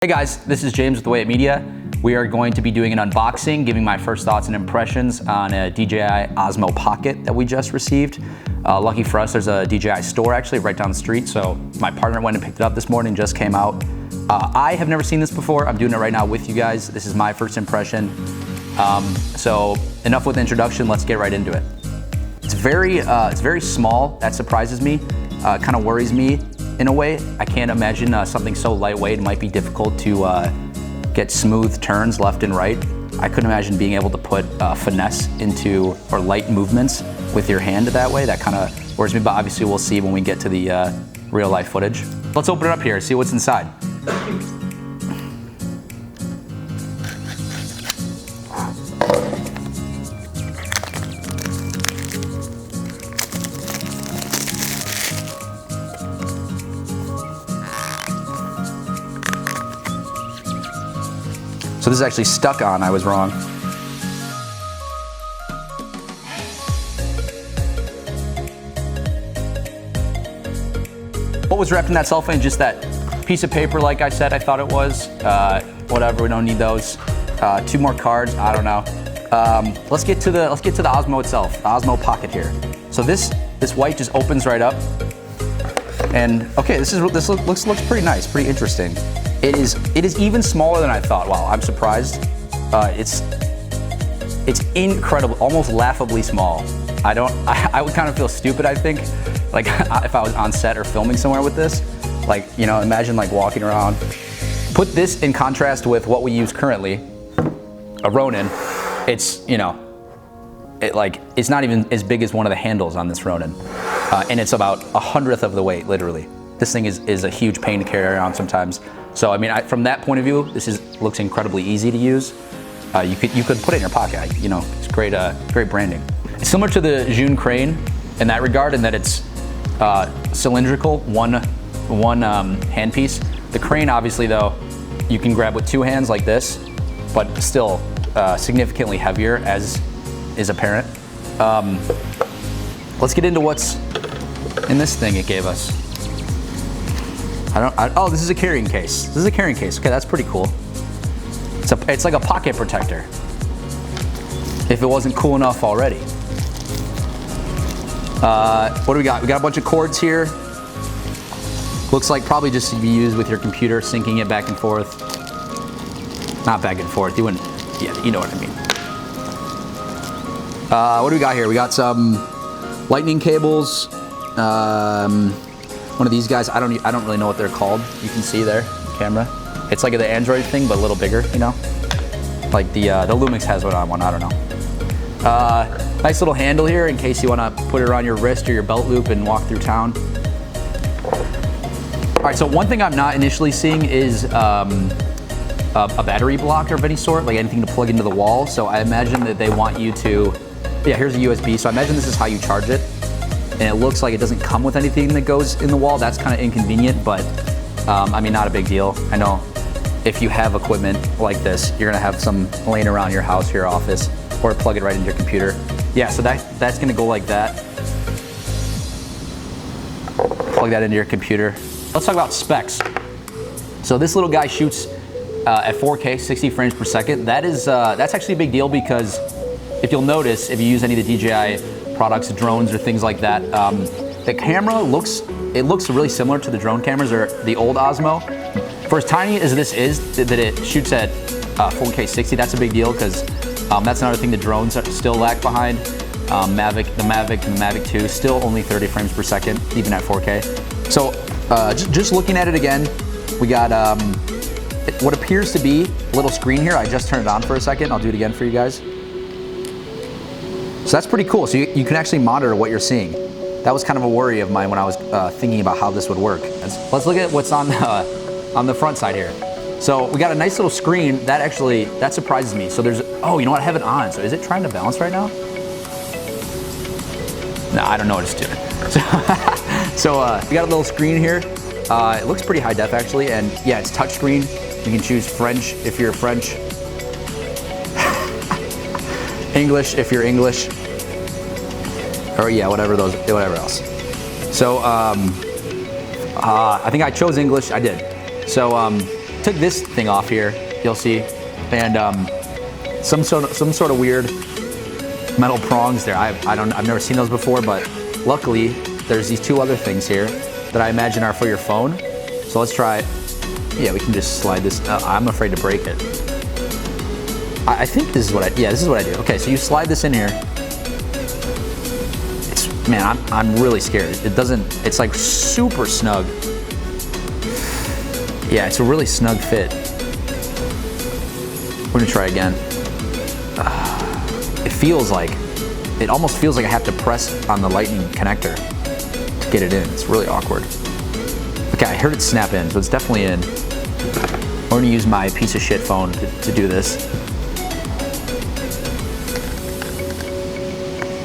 Hey guys, this is James with WayUp Media. We are going to be doing an unboxing, giving my first thoughts and impressions on a DJI Osmo Pocket that we just received. Lucky for us, there's a DJI store actually right down the street, so my partner went and picked it up this morning, just came out. I have never seen this before. I'm doing it right now with you guys. This is my first impression. So enough with the introduction, let's get right into it. It's very small. That surprises me, kind of worries me. In a way, I can't imagine something so lightweight. It might be difficult to get smooth turns left and right. I couldn't imagine being able to put finesse into, or light movements with your hand that way. That kind of worries me, but obviously we'll see when we get to the real life footage. Let's open it up here, see what's inside. So this is actually stuck on, I was wrong. What was wrapped in that cellophane? Just that piece of paper, like I said, I thought it was. Whatever, we don't need those. 2 more cards, I don't know. Let's get to the Osmo itself, the Osmo Pocket here. So this white just opens right up. And okay, this looks pretty nice, pretty interesting. It is even smaller than I thought. Wow, I'm surprised. It's incredible, almost laughably small. I would kind of feel stupid, I think, like if I was on set or filming somewhere with this. Like, you know, imagine like walking around. Put this in contrast with what we use currently, a Ronin. It's, you know, it's not even as big as one of the handles on this Ronin. And it's about 1/100th of the weight, literally. This thing is a huge pain to carry around sometimes. So I mean, from that point of view, looks incredibly easy to use. You could put it in your pocket. You know, it's great branding. It's similar to the Zhun crane in that regard, in that it's cylindrical, one handpiece. The crane, obviously, though, you can grab with 2 hands like this, but still significantly heavier, as is apparent. Let's get into what's in this thing it gave us. Oh, this is a carrying case. This is a carrying case. Okay, that's pretty cool. It's like a pocket protector, if it wasn't cool enough already. What do we got? We got a bunch of cords here. Looks like probably just to be used with your computer, syncing it back and forth. Not back and forth. You wouldn't. Yeah, you know what I mean. What do we got here? We got some lightning cables. One of these guys, I don't really know what they're called. You can see there, the camera. It's like the Android thing, but a little bigger, you know? Like the Lumix has one on one, I don't know. Nice little handle here in case you wanna put it around your wrist or your belt loop and walk through town. All right, so one thing I'm not initially seeing is a battery block of any sort, like anything to plug into the wall. So I imagine that they want you to, yeah, here's a USB. So I imagine this is how you charge it. And it looks like it doesn't come with anything that goes in the wall. That's kind of inconvenient, but I mean, not a big deal. I know if you have equipment like this, you're gonna have some laying around your house, your office, or plug it right into your computer. Yeah, so that's gonna go like that. Plug that into your computer. Let's talk about specs. So this little guy shoots at 4K, 60 frames per second. That's actually a big deal, because if you'll notice, if you use any of the DJI products, drones or things like that, the camera looks really similar to the drone cameras or the old Osmo. For as tiny as this is, that it shoots at 4K 60, that's a big deal, because that's another thing the drones still lag behind. The Mavic and the Mavic 2 still only 30 frames per second, even at 4K. So just looking at it again, we got what appears to be a little screen here. I just turned it on for a second. I'll do it again for you guys. So that's pretty cool. So you can actually monitor what you're seeing. That was kind of a worry of mine when I was thinking about how this would work. Let's look at what's on the front side here. So we got a nice little screen. That surprises me. So oh, you know what? I have it on. So is it trying to balance right now? No, I don't know what it's doing. So we got a little screen here. It looks pretty high def actually, and yeah, it's touch screen. You can choose French if you're French. English if you're English, or yeah, whatever else. So I think I chose English. I did. So took this thing off here, you'll see, and some sort of weird metal prongs there. I've never seen those before, but luckily there's these two other things here that I imagine are for your phone. So let's try it. Yeah, we can just slide this. I'm afraid to break it. I think this is what this is what I do. Okay, so you slide this in here. Man, I'm really scared. It's like super snug. Yeah, it's a really snug fit. We're gonna try again. It almost feels like I have to press on the lightning connector to get it in. It's really awkward. Okay, I heard it snap in, so it's definitely in. We're gonna use my piece of shit phone to do this.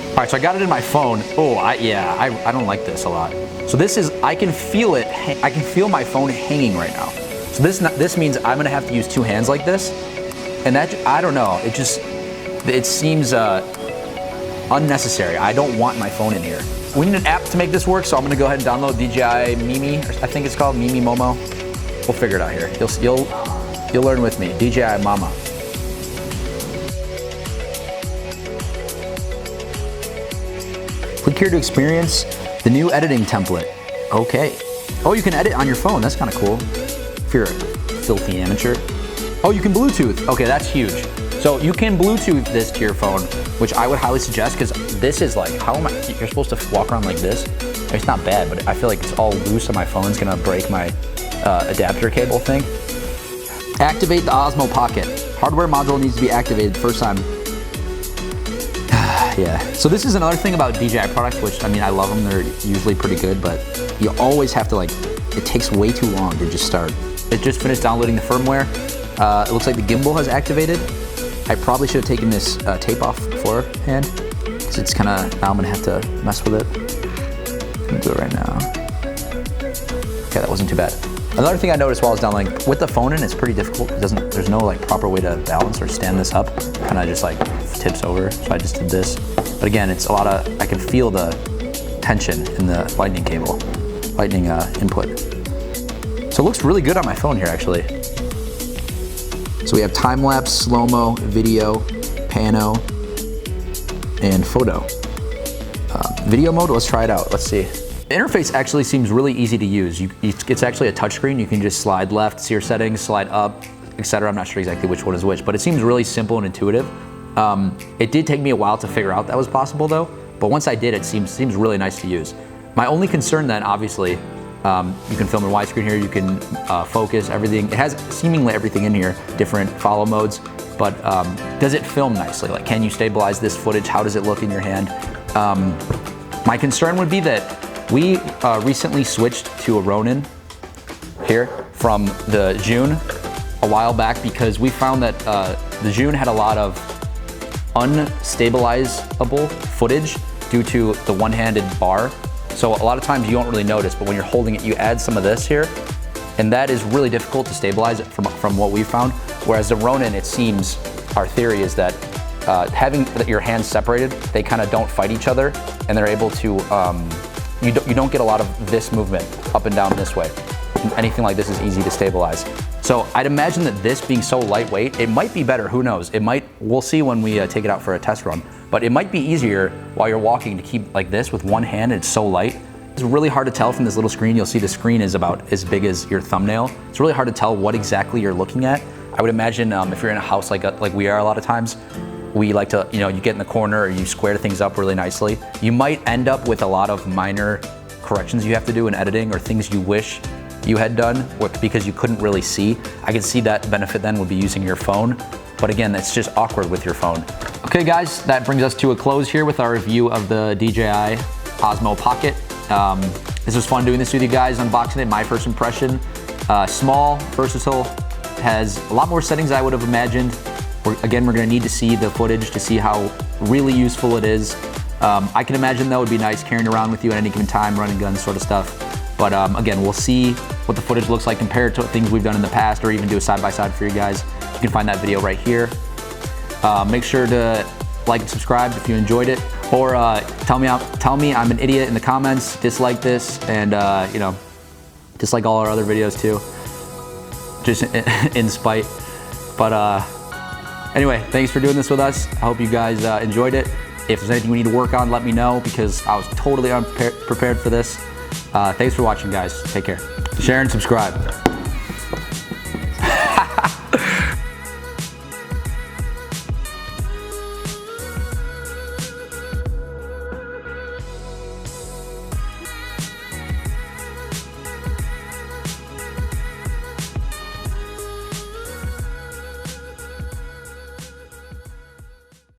All right, so I got it in my phone. Oh, I don't like this a lot. So this is, I can feel it. I can feel my phone hanging right now. So this means I'm gonna have to use two hands like this, and that, I don't know. It seems unnecessary. I don't want my phone in here. We need an app to make this work, so I'm gonna go ahead and download DJI Mimi. I think it's called Mimi Momo. We'll figure it out here. You'll learn with me. DJI Mama. Click here to experience the new editing template. Okay. Oh, you can edit on your phone. That's kind of cool. If you're a filthy amateur. Oh, you can Bluetooth. Okay, that's huge. So you can Bluetooth this to your phone, which I would highly suggest, because this is like, you're supposed to walk around like this. It's not bad, but I feel like it's all loose on my phone. It's gonna break my adapter cable thing. Activate the Osmo Pocket. Hardware module needs to be activated first time. Yeah, so this is another thing about DJI products, which, I mean, I love them. They're usually pretty good, but you always have to, it takes way too long to just start. It just finished downloading the firmware. It looks like the gimbal has activated. I probably should have taken this tape off beforehand, because it's kind of, now I'm gonna have to mess with it. I'm gonna do it right now. Okay, that wasn't too bad. Another thing I noticed while I was downloading, with the phone in, it's pretty difficult. There's no proper way to balance or stand this up. Kind of just tips over, so I just did this. But again, it's I can feel the tension in the lightning cable, lightning input. So it looks really good on my phone here, actually. So we have time-lapse, slow-mo, video, pano, and photo. Video mode, let's try it out. Let's see. The interface actually seems really easy to use. It's actually a touchscreen. You can just slide left, see your settings, slide up, etc. I'm not sure exactly which one is which, but it seems really simple and intuitive. It did take me a while to figure out that was possible though, but once I did, it seems really nice to use. My only concern then, obviously, you can film in widescreen here, you can focus, everything. It has seemingly everything in here, different follow modes, but does it film nicely? Can you stabilize this footage? How does it look in your hand? My concern would be that we recently switched to a Ronin here from the June a while back, because we found that the June had a lot of unstabilizable footage due to the one-handed bar. So a lot of times you don't really notice, but when you're holding it, you add some of this here, and that is really difficult to stabilize it from what we found. Whereas the Ronin, it seems, our theory is that having your hands separated, they kind of don't fight each other, and they're able to, you don't get a lot of this movement up and down this way. Anything like this is easy to stabilize. So I'd imagine that this being so lightweight, it might be better, who knows? We'll see when we take it out for a test run, but it might be easier while you're walking to keep like this with one hand. It's so light. It's really hard to tell from this little screen. You'll see the screen is about as big as your thumbnail. It's really hard to tell what exactly you're looking at. I would imagine if you're in a house like we are a lot of times, we like to, you get in the corner or you square things up really nicely. You might end up with a lot of minor corrections you have to do in editing, or things you wish you had done because you couldn't really see. I can see that benefit then would be using your phone. But again, that's just awkward with your phone. Okay guys, that brings us to a close here with our review of the DJI Osmo Pocket. This was fun doing this with you guys, unboxing it, my first impression. Small, versatile, has a lot more settings I would have imagined. Again, we're gonna need to see the footage to see how really useful it is. I can imagine that would be nice carrying around with you at any given time, running guns sort of stuff. But again, we'll see what the footage looks like compared to things we've done in the past, or even do a side-by-side for you guys. You can find that video right here. Make sure to like and subscribe if you enjoyed it, or tell me I'm an idiot in the comments, dislike this, and dislike all our other videos too. just in spite. But anyway, thanks for doing this with us. I hope you guys enjoyed it. If there's anything we need to work on, let me know, because I was totally unprepared for this. Thanks for watching, guys. Take care. Share and subscribe.